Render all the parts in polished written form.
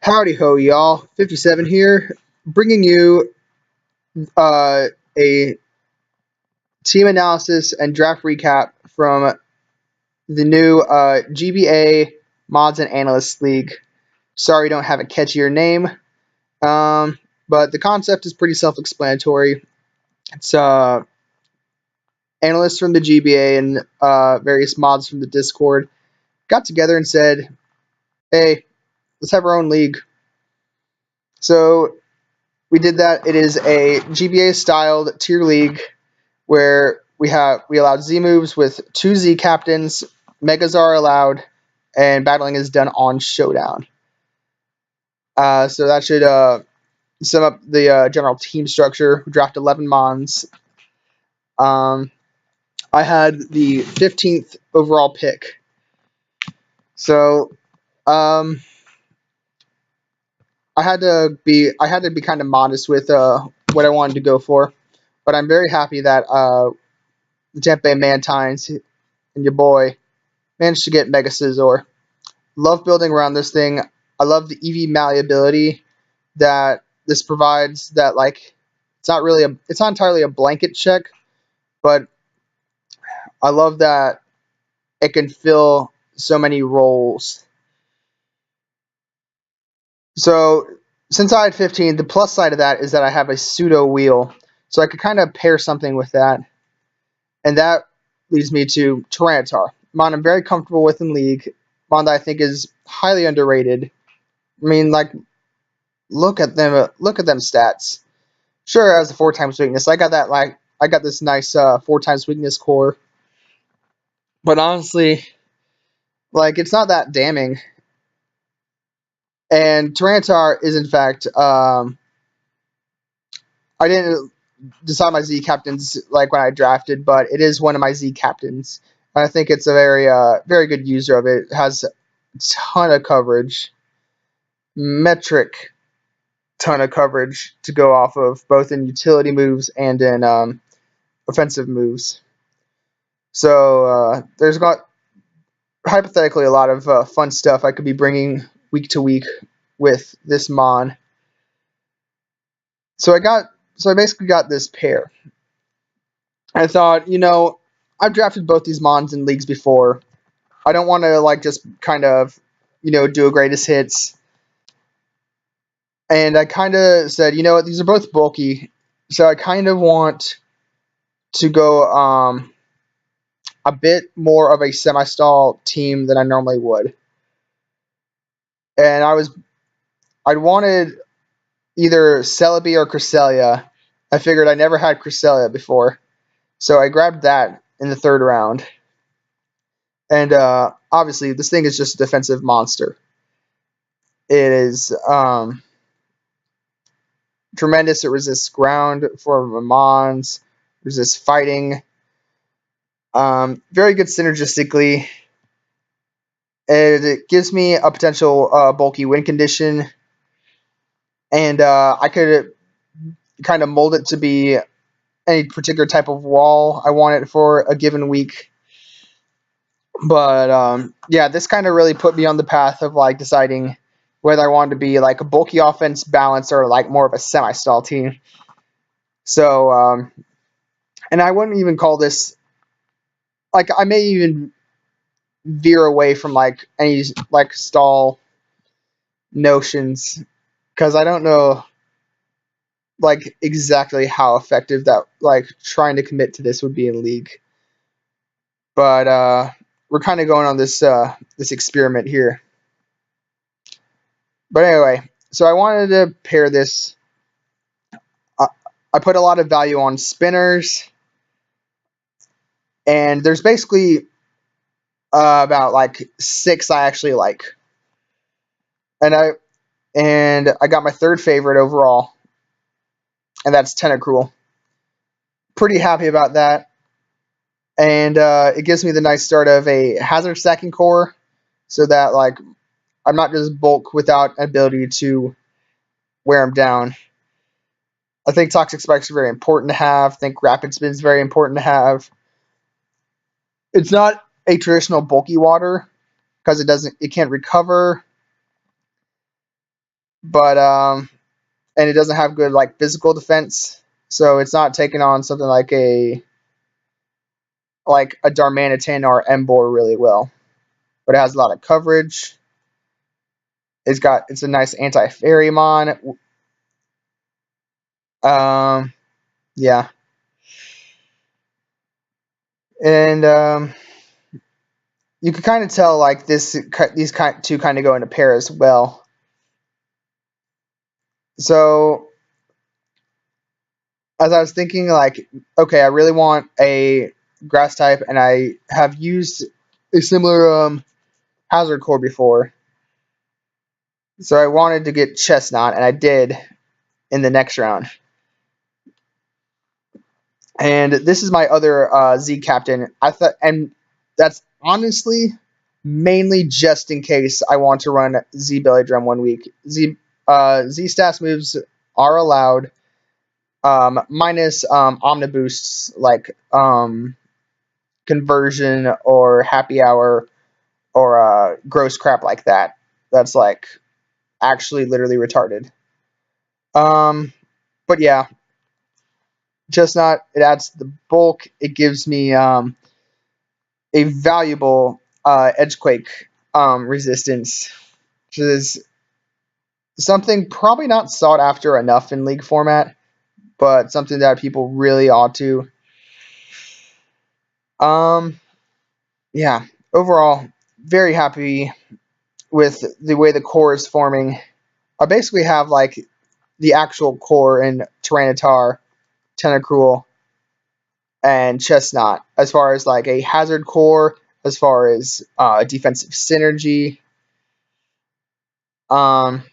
Howdy ho, y'all. 57 here, bringing you a team analysis and draft recap from the new GBA Mods and Analyst League. Sorry, don't have a catchier name, but the concept is pretty self-explanatory. It's analysts from the GBA and various mods from the Discord got together and said, "Hey, let's have our own league." So we did that. It is a GBA styled tier league where we allowed Z moves with 2 Z captains, megas are allowed, and battling is done on showdown. So that should sum up the general team structure. We draft 11 mons. I had the 15th overall pick. So I had to be kind of modest with what I wanted to go for, but I'm very happy that the Tampa Bay Mantines and your boy managed to get Mega Scizor. Love building around this thing. I love the EV malleability that this provides. That like it's not entirely a blanket check, but I love that it can fill so many roles. So since I had 15, the plus side of that is that I have a pseudo wheel, so I could kind of pair something with that, and that leads me to Tyranitar. Mon I'm very comfortable with in League. Mon that I think is highly underrated. I mean, like, look at them. Look at them stats. Sure, it has a 4 times weakness. I got this nice 4 times weakness core, but honestly, like it's not that damning. And Tyranitar is in fact, I didn't decide my Z captains like when I drafted, but it is one of my Z captains. And I think it's a very good user of it. It has a ton of coverage, metric ton of coverage to go off of, both in utility moves and in offensive moves. So there's got hypothetically a lot of fun stuff I could be bringing week to week with this mon. So I basically got this pair. I thought, I've drafted both these mons in leagues before. I don't want to like just kind of, do a greatest hits. And I kind of said, you know what, these are both bulky, so I kind of want to go a bit more of a semi-stall team than I normally would. And I wanted either Celebi or Cresselia. I figured I never had Cresselia before, so I grabbed that in the 3rd round. And obviously, this thing is just a defensive monster. It is tremendous. It resists ground for Mons, resists fighting. Very good synergistically. It gives me a potential bulky win condition, and I could kind of mold it to be any particular type of wall I want it for a given week. But yeah, this kind of really put me on the path of like deciding whether I wanted to be like a bulky offense balance or like more of a semi-stall team. So and I wouldn't even call this, like, I may even veer away from like any like stall notions, because I don't know like exactly how effective that like trying to commit to this would be in League. But we're kind of going on this experiment here. But anyway, so I wanted to pair this. I put a lot of value on spinners, and there's basically about like 6 I actually like, and I got my 3rd favorite overall, and that's Tentacruel. Pretty happy about that. And it gives me the nice start of a hazard stacking core, so that like I'm not just bulk without an ability to wear them down. I think toxic spikes are very important to have. I think rapid spin is very important to have. It's not a traditional bulky water because it can't recover. but and it doesn't have good like physical defense, so it's not taking on something like a Darmanitan or Emboar really well. But it has a lot of coverage. It's a nice anti-fairy mon. Yeah, and you can kind of tell like these two kind of go into pair as well. So as I was thinking, like, okay, I really want a grass type, and I have used a similar hazard core before, so I wanted to get Chestnut, and I did in the next round. And this is my other Z captain. I thought, and that's honestly mainly just in case I want to run Z Belly Drum one week. Z stats moves are allowed, minus Omniboosts like conversion or happy hour or gross crap like that. That's like actually literally retarded. But yeah, just not. It adds the bulk. It gives me a valuable Edgequake resistance, which is something probably not sought after enough in League format, but something that people really ought to. Yeah, overall, very happy with the way the core is forming. I basically have like the actual core in Tyranitar, Tentacruel, and Chestnut as far as like a hazard core, as far as defensive synergy, um,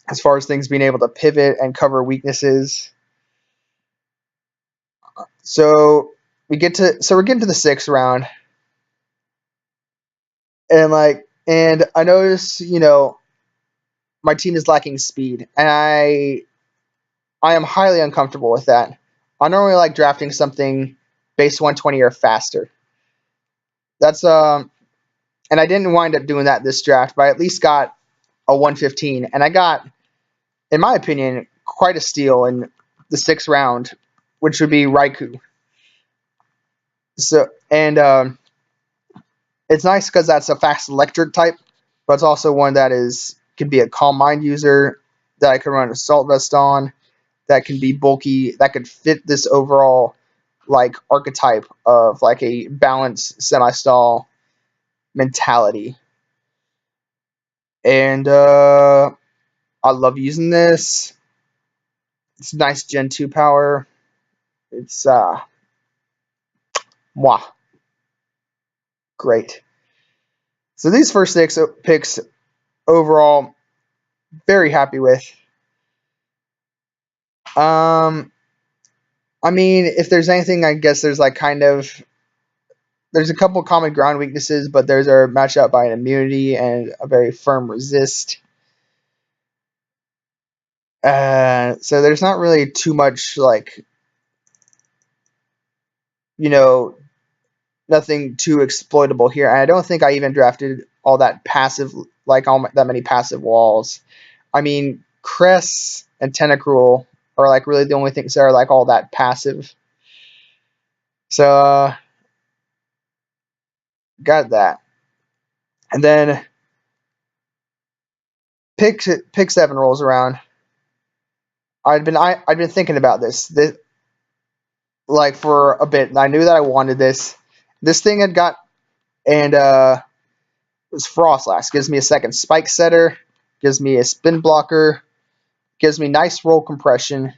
as far as things being able to pivot and cover weaknesses. So we're getting to the sixth round, and I notice my team is lacking speed, and I am highly uncomfortable with that. I normally like drafting something base 120 or faster. That's and I didn't wind up doing that this draft, but I at least got a 115, and I got, in my opinion, quite a steal in the sixth round, which would be Raikou. So and it's nice because that's a fast electric type, but it's also one that could be a Calm Mind user that I could run Assault Vest on, that can be bulky, that could fit this overall like archetype of like a balanced semi-stall mentality. And I love using this. It's nice Gen 2 power. It's mwah, great. So these first six picks overall, very happy with. I mean, if there's anything, I guess there's like there's a couple common ground weaknesses, but those are matched up by an immunity and a very firm resist. So there's not really too much like, nothing too exploitable here. And I don't think I even drafted all that passive, like that many passive walls. I mean, Cress and Tentacruel are like really the only things that are like all that passive. So got that. And then pick 7 rolls around. I'd been thinking about this like for a bit, and I knew that I wanted this. This thing had got, and it was Frostlass. Gives me a second spike setter, gives me a spin blocker, gives me nice roll compression.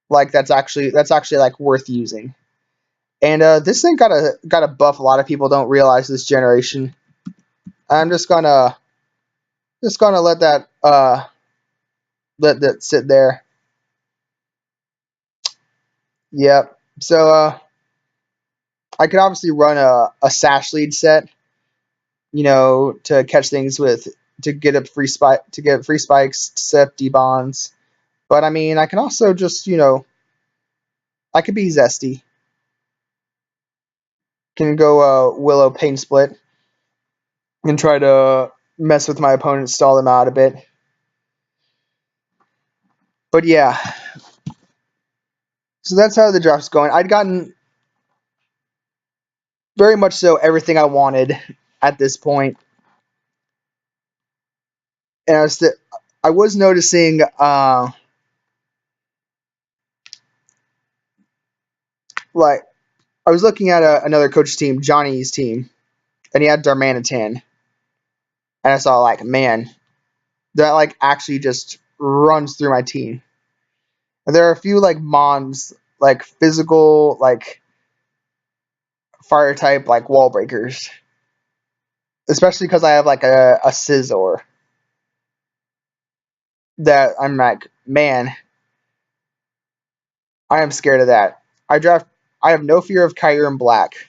Like that's actually like worth using. And this thing got a buff a lot of people don't realize this generation. I'm just gonna let that sit there. Yep. So I could obviously run a sash lead set, to catch things with, to get free spikes, to set up D-bonds. But I mean, I can also just, I could be zesty. Can go Willow Pain Split and try to mess with my opponent, stall them out a bit. But yeah, so that's how the draft's going. I'd gotten very much so everything I wanted at this point, and I was noticing like I was looking at another coach's team, Johnny's team, and he had Darmanitan, and I saw like, man, that like actually just runs through my team. And there are a few like mons, like physical, like fire type, like wall breakers, especially because I have like a Scizor that I'm like, man, I am scared of that. I have no fear of Kyurem Black.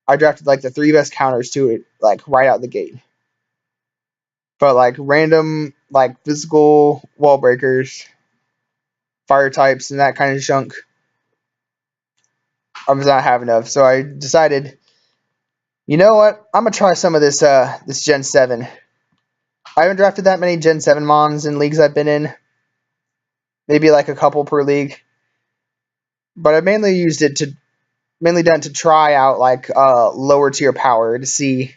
I drafted like the 3 best counters to it, like right out the gate. But like random, like physical wall breakers, fire types, and that kind of junk, I was not having of. So I decided, you know what? I'm gonna try some of this Gen 7. I haven't drafted that many Gen 7 mons in leagues I've been in. Maybe like a couple per league. But I mainly done to try out like lower tier power to see,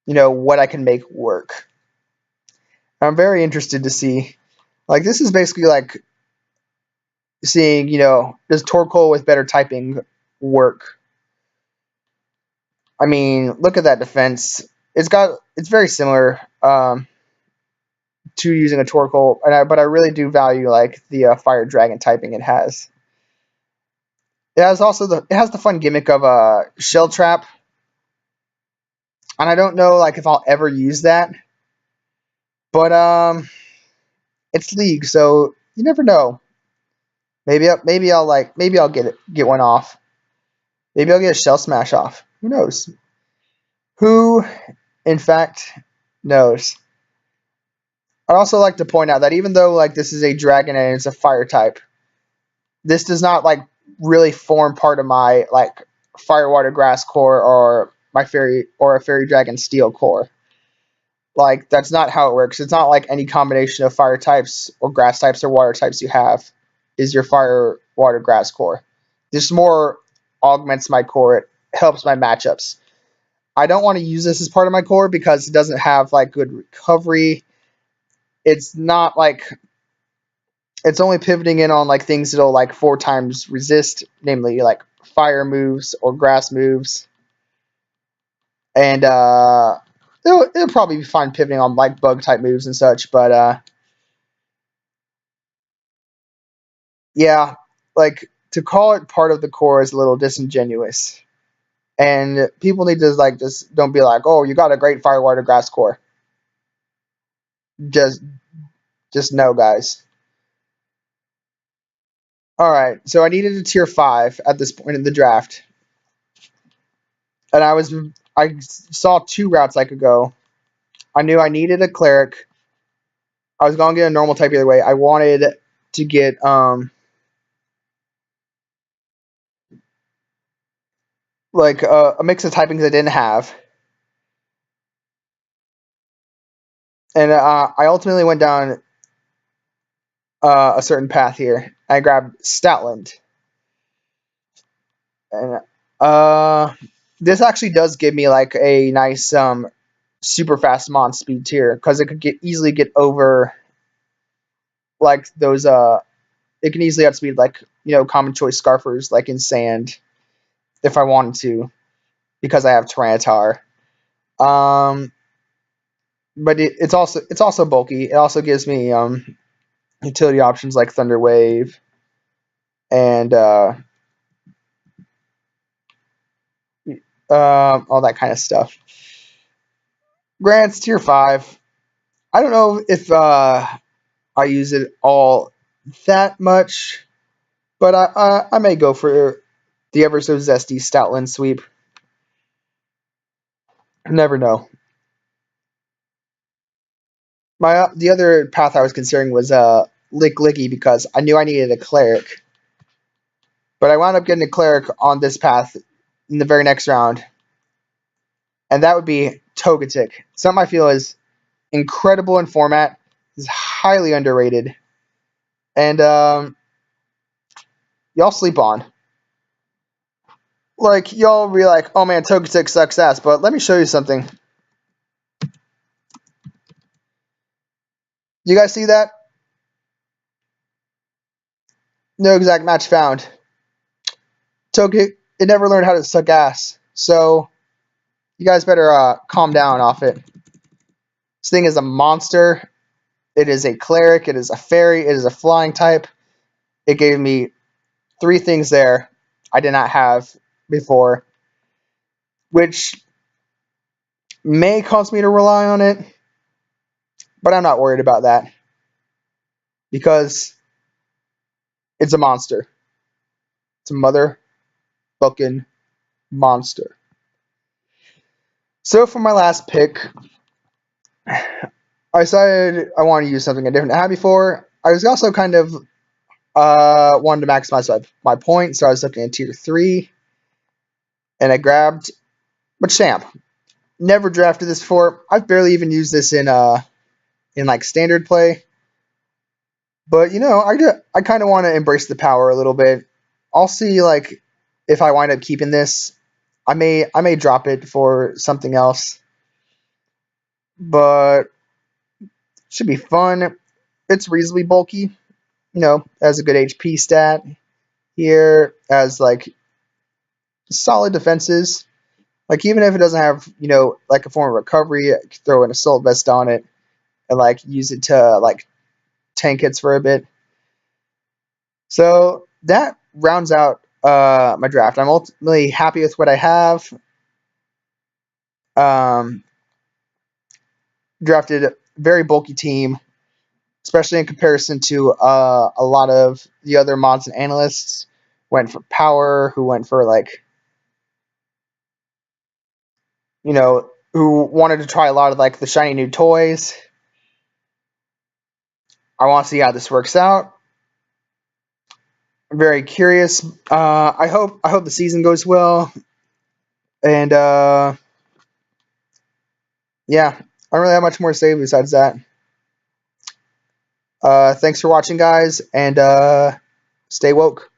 what I can make work. I'm very interested to see. Like this is basically like seeing, does Torkoal with better typing work? I mean, look at that defense. It's very similar to using a Torkoal, but I really do value like the Fire Dragon typing it has. It has the fun gimmick of a Shell Trap, and I don't know like if I'll ever use that, but it's League, so you never know. Maybe I'll get one off. Maybe I'll get a Shell Smash off. Who knows? Who, in fact, knows? I'd also like to point out that even though like this is a dragon and it's a fire type, this does not like really form part of my like fire water grass core or a fairy dragon steel core. Like that's not how it works. It's not like any combination of fire types or grass types or water types you have is your fire water grass core. This more augments my core. It helps my matchups. I don't want to use this as part of my core because it doesn't have like good recovery. It's not like it's only pivoting in on like things that'll like 4 times resist, namely like fire moves or grass moves. And it'll probably be fine pivoting on like bug type moves and such, but yeah, like to call it part of the core is a little disingenuous. And people need to like just don't be like, oh, you got a great fire water grass core. Just no, guys. All right, so I needed a tier 5 at this point in the draft, and I saw 2 routes I could go. I knew I needed a cleric. I was gonna get a normal type either way. I wanted to get like a mix of typings I didn't have, and I ultimately went down a certain path here. I grabbed Stoutland, and this actually does give me like a nice super fast mon speed tier because it could easily get over like those it can easily outspeed like common choice Scarfers like in sand if I wanted to because I have Tyranitar. Um, but it's also bulky. It also gives me utility options like Thunder Wave and all that kind of stuff. Grant's tier 5. I don't know if I use it all that much, but I may go for the ever so zesty Stoutland sweep. Never know. The other path I was considering was Licky because I knew I needed a cleric, but I wound up getting a cleric on this path in the very next round, and that would be Togetic. Something I feel is incredible in format, is highly underrated. and y'all sleep on. Like, y'all be like, oh man, Togetic sucks ass, but let me show you something. You guys see that? No exact match found. Togetic, it never learned how to suck ass. So, you guys better calm down off it. This thing is a monster. It is a cleric. It is a fairy. It is a flying type. It gave me 3 things there I did not have before, which may cause me to rely on it, but I'm not worried about that because it's a monster. It's a motherfucking monster. So for my last pick, I decided I want to use something I didn't have before. I was also kind of wanted to maximize my points, so I was looking at tier 3, and I grabbed Machamp. Never drafted this before. I've barely even used this in like standard play. But you know, I kind of want to embrace the power a little bit. I'll see like if I wind up keeping this. I may drop it for something else. But should be fun. It's reasonably bulky. You know, has a good HP stat here, as like solid defenses. Like even if it doesn't have, you know, like a form of recovery, I could throw an assault vest on it and like use it to like tank hits for a bit. So that rounds out my draft. I'm ultimately happy with what I have. Um, Drafted a very bulky team, especially in comparison to a lot of the other mods and analysts. Went for power, who went for like, you know, who wanted to try a lot of like the shiny new toys. I want to see how this works out. I'm very curious. I hope the season goes well, and yeah, I don't really have much more to say besides that. Thanks for watching, guys, and stay woke.